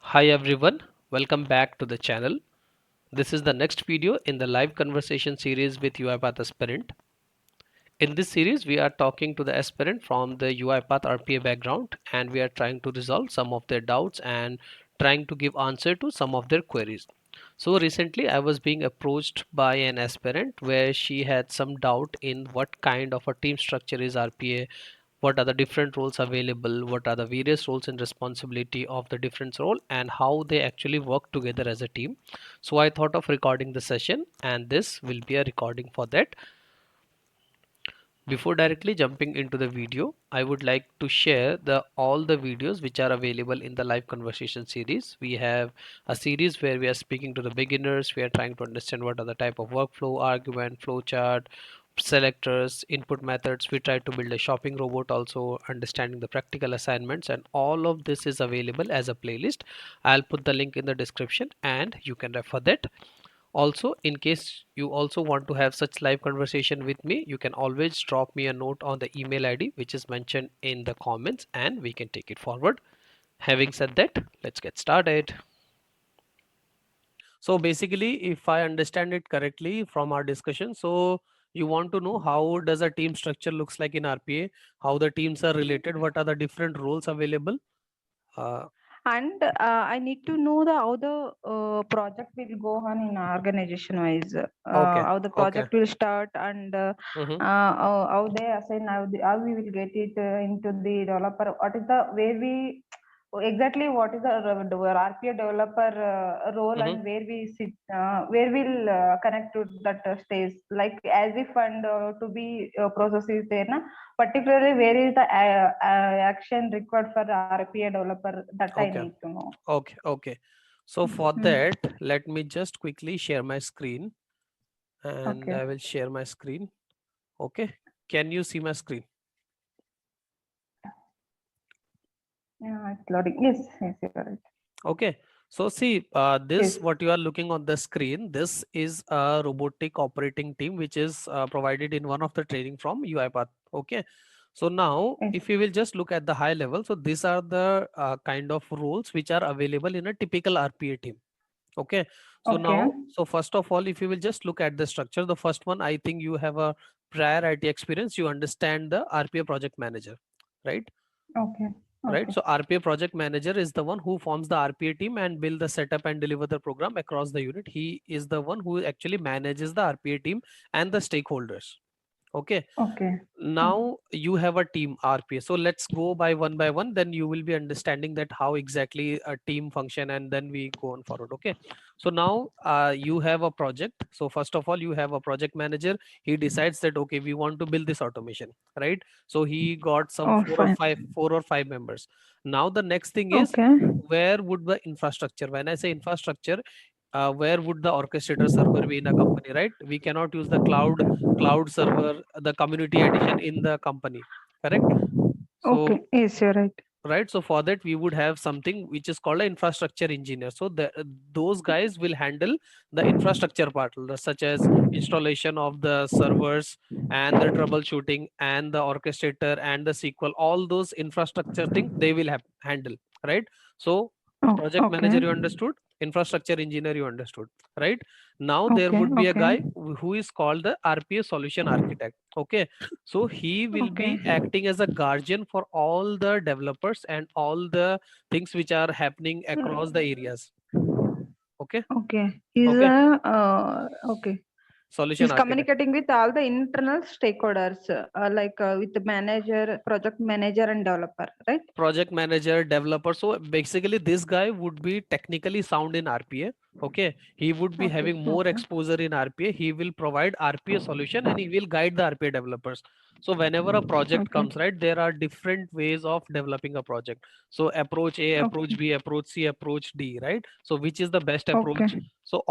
Hi everyone, welcome back to the channel. This is the next video in the live conversation series with UiPath Aspirant. In this series, we are talking to the aspirant from the UiPath RPA background, and we are trying to resolve some of their doubts and trying to give answer to some of their queries. So recently I was being approached by an aspirant where she had some doubt in what kind of a team structure is RPA, what are the different roles available, what are the various roles and responsibility of the different role, and how they actually work together as a team. So I thought of recording the session, and this will be a recording for that. Before directly jumping into the video, I would like to share all the videos which are available in the live conversation series. We have a series where we are speaking to the beginners. We are trying to understand what are the type of workflow, argument, flowchart, selectors, input methods. We try to build a shopping robot, also understanding the practical assignments, and all of this is available as a playlist. I'll put the link in the description and you can refer that. Also, in case you also want to have such live conversation with me, you can always drop me a note on the email ID which is mentioned in the comments and we can take it forward. Having said that, let's get started. So basically, if I understand it correctly from our discussion, so you want to know how does a team structure looks like in RPA, how the teams are related, what are the different roles available. And I need to know how the project will go on in organization wise, Okay, how the okay. project will start, and Mm-hmm. how they assign, how we will get it into the developer. What is the where we exactly what is the RPA developer role, Mm-hmm. and where we sit, where we'll connect to that stage, like as if and to be process is there, na? Particularly where is the action required for the RPA developer, that I Okay, need to know. okay, okay. So for Mhm. that, let me just quickly share my screen and Okay. I will share my screen. Okay, can you see my screen? Yeah, it's loading. Yes, yes, you're right. Okay, so see, Yes. this what you are looking on the screen, this is a robotic operating team which is provided in one of the training from UiPath. Okay, so now Yes. if you will just look at the high level, so these are the kind of roles which are available in a typical RPA team. Okay, so Okay. now, so first of all, if you will just look at the structure, the first one, I think you have a prior IT experience, you understand the RPA project manager, right? Okay. Right, Okay. so RPA project manager is the one who forms the RPA team and build the setup and deliver the program across the unit. He is the one who actually manages the RPA team and the stakeholders. Okay, Okay. now you have a team RPA, so let's go by one, then you will be understanding that how exactly a team function, and then we go on forward. Okay, so now you have a project. So first of all, you have a project manager. He decides that okay, we want to build this automation, right? So he got some Oh, fine. four or five members. Now the next thing is, Okay. where would the infrastructure, when I say infrastructure, where would the orchestrator server be in a company, right? We cannot use the cloud server, the community edition in the company, correct? So Okay. Yes, you're right. right, so for that we would have something which is called an infrastructure engineer. So those guys will handle the infrastructure part, such as installation of the servers and the troubleshooting and the orchestrator and the SQL, all those infrastructure things they will have handle, right? So Oh, project manager okay. you understood, infrastructure engineer you understood, right? Now there Okay. would be a Okay. guy who is called the RPA solution architect. Okay, so he will Okay. be acting as a guardian for all the developers and all the things which are happening across the areas. Okay, Okay. Is okay, okay. solution He's architect. communicating with all the internal stakeholders, like with the manager, project manager, and developer, right? Project manager, developer. So basically, this guy would be technically sound in RPA. Okay, he would be Okay. having more Okay. exposure in RPA. He will provide RPA solution and he will guide the RPA developers. So whenever a project Okay. comes, right, there are different ways of developing a project. So approach A, approach Okay. B, approach C, approach D, right? So which is the best Okay. approach? So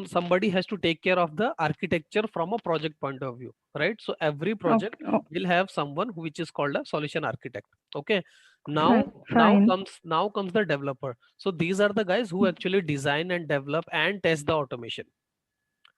somebody has to take care of the architecture from a project point of view, right? So every project Okay. Oh, will have someone which is called a solution architect. Okay, fine. now Fine. comes the developer. So these are the guys who actually design and develop and test the automation,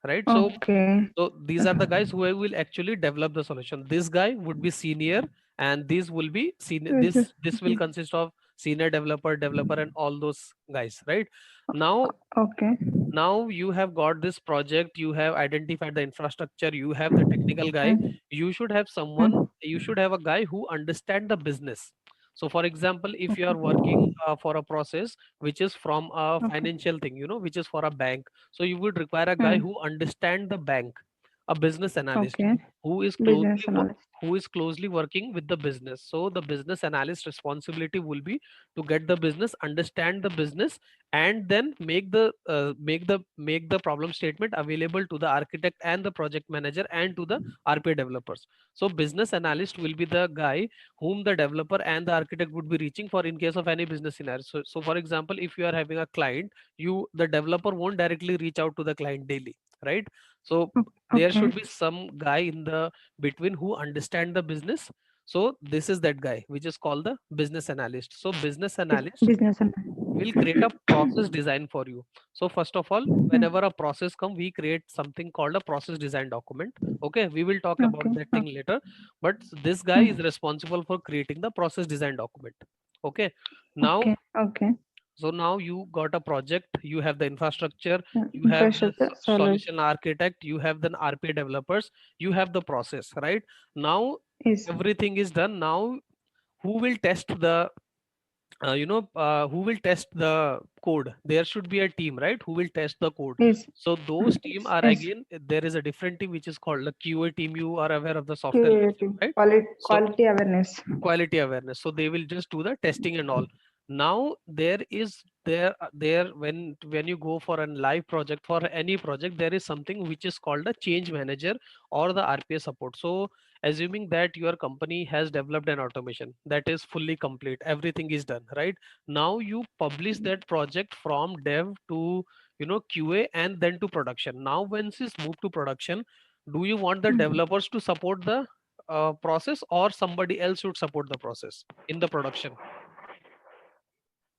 right? Okay. So these are the guys who will actually develop the solution. This guy would be senior, and these will be senior. This will consist of senior developer, developer, and all those guys, right? Now Okay. now you have got this project, you have identified the infrastructure, you have the technical guy. Mm, You should have someone, mm, you should have a guy who understand the business. So for example, if you are okay. working for a process which is from a Okay. financial thing, which is for a bank, so you would require a guy Mm, who understand the bank, a business analyst okay. who is Business analyst. closely working with the business. So the business analyst responsibility will be to get the business, understand the business, and then make the problem statement available to the architect and the project manager and to the RPA developers. So business analyst will be the guy whom the developer and the architect would be reaching for in case of any business scenario. So for example, if you are having a client, you the developer won't directly reach out to the client daily, right? So there Okay. should be some guy in the between who understand the business. So this is that guy which is called the business analyst. So business analyst Business will create a analyst. process design for you. So first of all, Mm, whenever a process come, we create something called a process design document. Okay, we will talk okay. about that thing later, but this guy is Mm, responsible for creating the process design document. Okay, now okay. Okay. so now you got a project, you have the infrastructure, you have the Infrastructure solution solution architect, you have the RPA developers, you have the process, right? Now is everything is done. Now who will test the who will test the code? There should be a team, right, who will test the code. is So those team are is again, there is a different team which is called the QA team. You are aware of the software engineering, creative right? So quality awareness. quality awareness, so they will just do the testing and all. Now there is there when you go for a live project, for any project, there is something which is called a change manager or the RPA support. So assuming that your company has developed an automation that is fully complete, everything is done, right? Now you publish that project from dev to QA and then to production. Now once it's moved to production, do you want the Mm, developers to support the process, or somebody else should support the process in the production?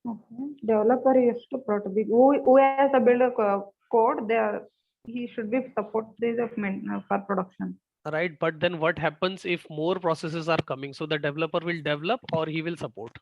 okay. Developer is to protocol. Who has to build a code? There he should be support this of for production. Right, but then what happens if more processes are coming? So the developer will develop or he will support.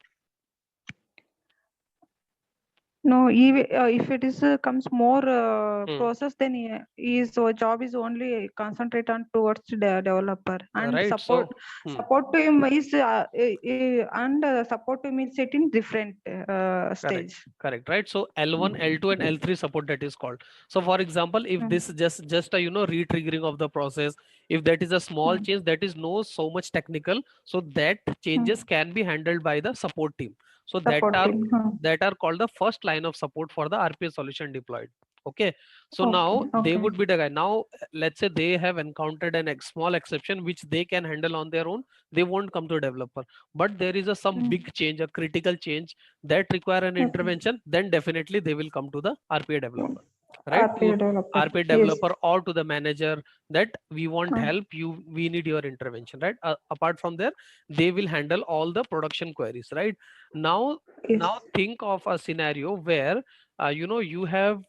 No, if it is comes more Hmm. process, then his job is only concentrate on towards the developer and Right, support. so hmm. Support to him is and support to him is set in different Correct, stage. correct, right? So L1, L2, and L3 support, that is called. So for example, if Mm, this just a re-triggering of the process, if that is a small mm, change that is no so much technical, so that changes mm. can be handled by the support team. So Support team. that are called the first line of support for the RPA solution deployed. Okay, so Okay, now they okay. would be the guy. Now let's say they have encountered an small exception which they can handle on their own. They won't come to a developer, but there is a some Mm, big change, a critical change that require an okay. intervention, then definitely they will come to the RPA developer, right? To RPA developer. RPA Yes. developer or to the manager, that we want Mm, help, we need your intervention, right? Apart from there, they will handle all the production queries, right? Now, yes. think of a scenario where you have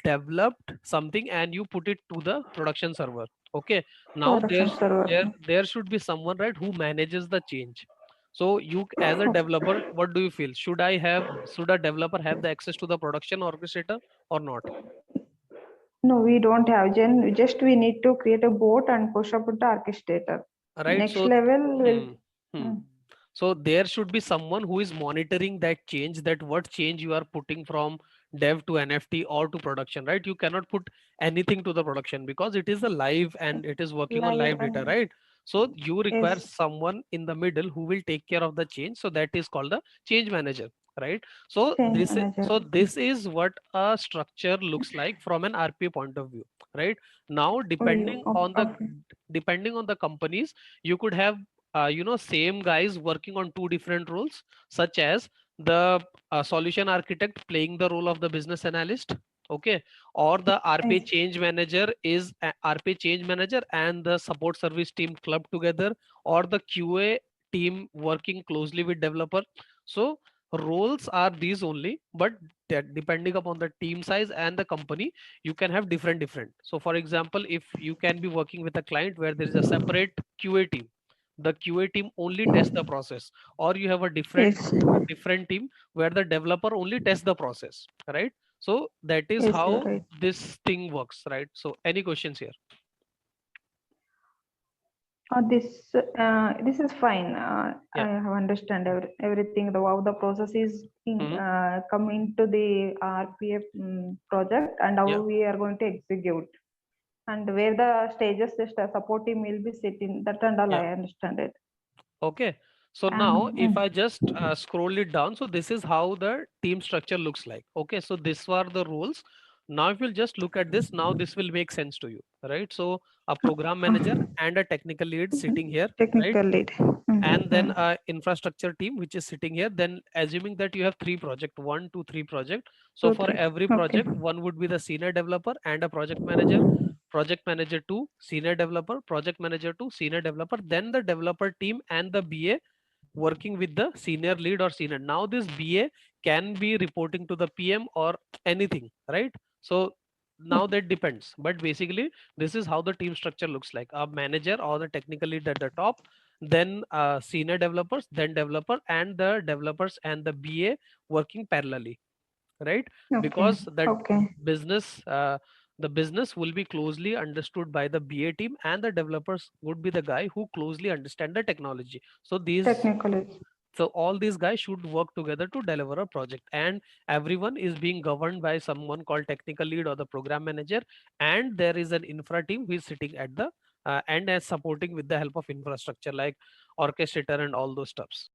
developed something and you put it to the production server. Okay, now Production server. there should be someone, right, who manages the change. So you as a developer, what do you feel? Should a developer have the access to the production orchestrator or not? No, we don't have gen. Just we need to create a bot and push up to the orchestrator. Right, Next so level will. hmm, hmm. Mm, So there should be someone who is monitoring that change, that what change you are putting from dev to NFT or to production, right? You cannot put anything to the production because it is a live and it is working on live live data, and right? So you require yes, someone in the middle who will take care of the change. So that is called the change manager, right? So change manager. this is what a structure looks like from an RPA point of view, right? Now Oh, okay. depending on the companies, you could have same guys working on two different roles, such as the solution architect playing the role of the business analyst. Okay, or the RPA Yes, change manager is a RPA change manager and the support service team clubbed together, or the QA team working closely with developer. So roles are these only, but that depending upon the team size and the company, you can have different. So for example, if you can be working with a client where there is a separate QA team, the QA team only tests the process, or you have a Yes. different team where the developer only tests the process, right? So that is Yes, you're how right. this thing works, right? So any questions here? This is fine. Yeah. I have understand everything. The how the process is Hmm. come into the RPA project and how Yeah. we are going to execute and where the stages the support team will be sitting. That and all Yeah. I understand it. Okay. So now And if I just scroll it down, so this is how the team structure looks like. Okay. So these were the roles. Now if you'll just look at this, now this will make sense to you, right? So a program manager and a technical lead sitting here, right? technical lead. And then Mm-hmm. a infrastructure team which is sitting here. Then assuming that you have three project, one two three project, so Two, for three. every Okay. project one would be the senior developer and a project manager two, senior developer, project manager two, senior developer, then the developer team and the BA working with the senior lead or senior. Now this BA can be reporting to the PM or anything, right? So now Okay. that depends, but basically this is how the team structure looks like: a manager or the technical lead at the top, then senior developers, then developer, and the developers and the BA working parallelly, right? Okay. Because that Okay. business the business will be closely understood by the BA team, and the developers would be the guy who closely understand the technology. So these Technical lead. so all these guys should work together to deliver a project, and everyone is being governed by someone called technical lead or the program manager, and there is an infra team who is sitting at the end as supporting with the help of infrastructure like orchestrator and all those stuffs.